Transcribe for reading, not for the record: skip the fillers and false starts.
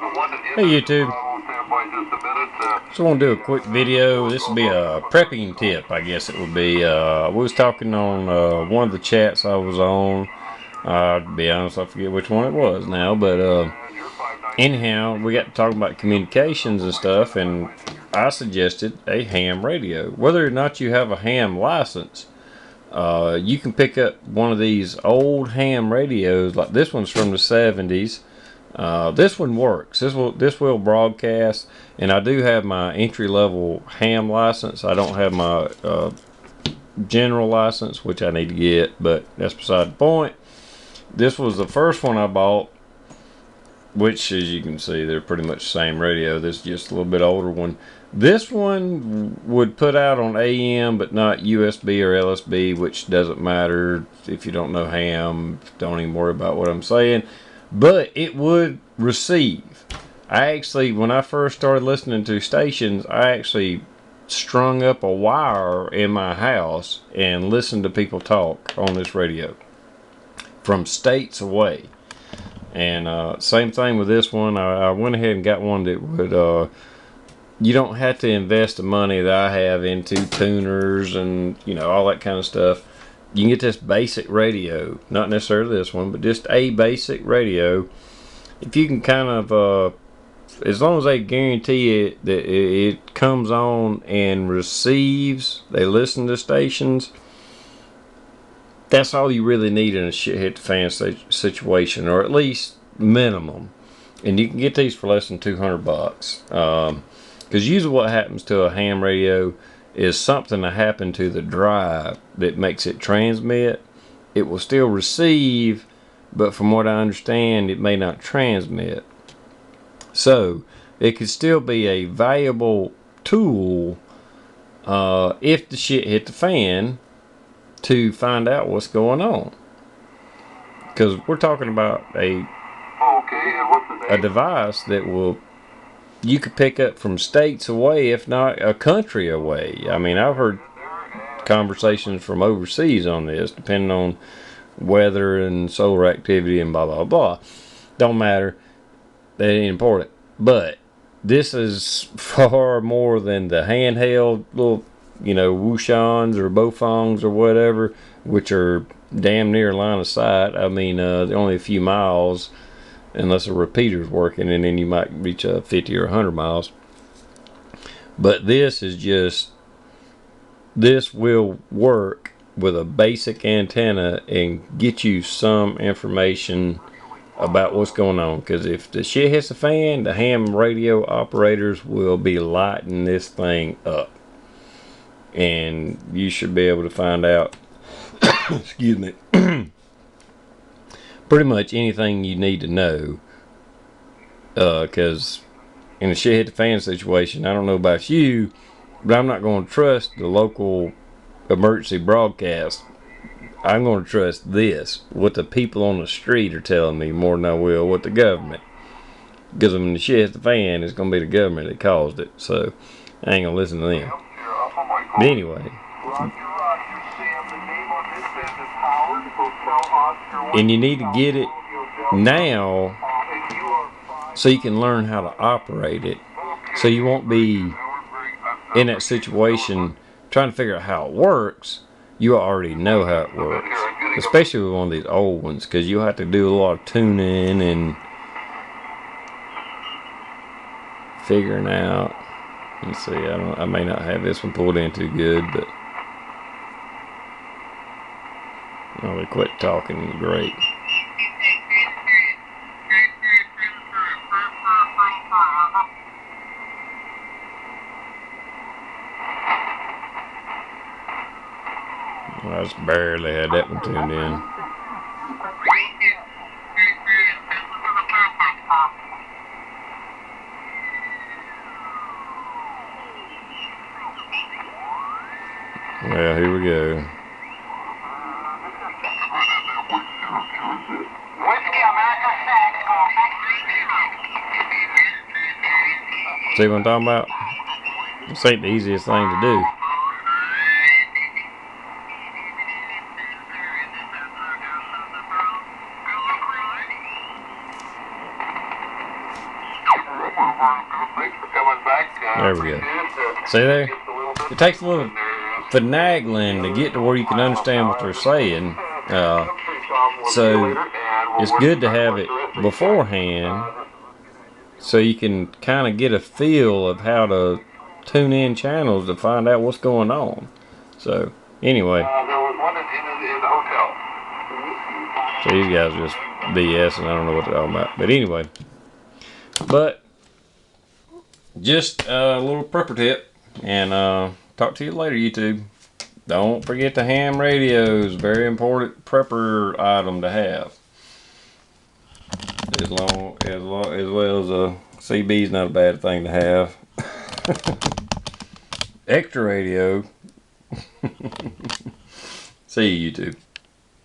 Hey YouTube, just want to do a quick video. This will be a prepping tip, I guess it would be. We was talking on one of the chats I was on. To be honest, I forget which one it was now, but anyhow, we got to talking about communications and stuff, and I suggested a ham radio. Whether or not you have a ham license, you can pick up one of these old ham radios, like this one's from the 70s. This one works. This will broadcast, and I do have my entry-level ham license. I don't have my general license, which I need to get, but that's beside the point. This was the first one I bought, which, as you can see, they're pretty much the same radio. This is just a little bit older one. This one would put out on AM, but not USB or LSB, which doesn't matter if you don't know ham. Don't even worry about what I'm saying. But it would receive. I actually, when I first started listening to stations, I actually strung up a wire in my house and listened to people talk on this radio from states away. And same thing with this one. I went ahead and got one that would, you don't have to invest the money that I have into tuners and, you know, all that kind of stuff. You can get this basic radio, not necessarily this one, but just a basic radio. If you can kind of, as long as they guarantee it that it comes on and receives, they listen to stations, that's all you really need in a shit hit the fan situation, or at least minimum. And you can get these for less than $200. Because usually what happens to a ham radio is something that happened to the drive that makes it transmit. It will still receive, but from what I understand, it may not transmit. So it could still be a valuable tool if the shit hit the fan to find out what's going on. Because we're talking about a device that will you could pick up from states away, if not a country away. I mean, I've heard conversations from overseas on this, depending on weather and solar activity and blah, blah, blah. Don't matter. That ain't important. But this is far more than the handheld little, you know, Wushans or Bofongs or whatever, which are damn near line of sight. I mean, they're only a few miles, unless a repeater's working, and then you might reach 50 or 100 miles. But this is just, this will work with a basic antenna and get you some information about what's going on. Because if the shit hits the fan, the ham radio operators will be lighting this thing up, and you should be able to find out excuse me pretty much anything you need to know, because in a shit hit the fan situation, I don't know about you, but I'm not going to trust the local emergency broadcast. I'm going to trust this, what the people on the street are telling me, more than I will what the government. Because when the shit hits the fan, it's going to be the government that caused it, so I ain't going to listen to them. But anyway, and you need to get it now so you can learn how to operate it, so you won't be in that situation trying to figure out how it works. You already know how it works, especially with one of these old ones, because you'll have to do a lot of tuning and figuring out. Let's see, I may not have this one pulled in too good, but oh, they quit talking. Great. Well, I just barely had that one tuned in. Well, here we go. See what I'm talking about? This ain't the easiest thing to do. There we go. See there? It takes a little finagling to get to where you can understand what they're saying. So it's good to have it beforehand so you can kind of get a feel of how to tune in channels to find out what's going on. So anyway, so you guys just BS and I don't know what they're talking about. But anyway, just a little prepper tip, and talk to you later, YouTube. Don't forget the ham radios. Very important prepper item to have. As well as a CB is not a bad thing to have. Extra radio. See you, YouTube.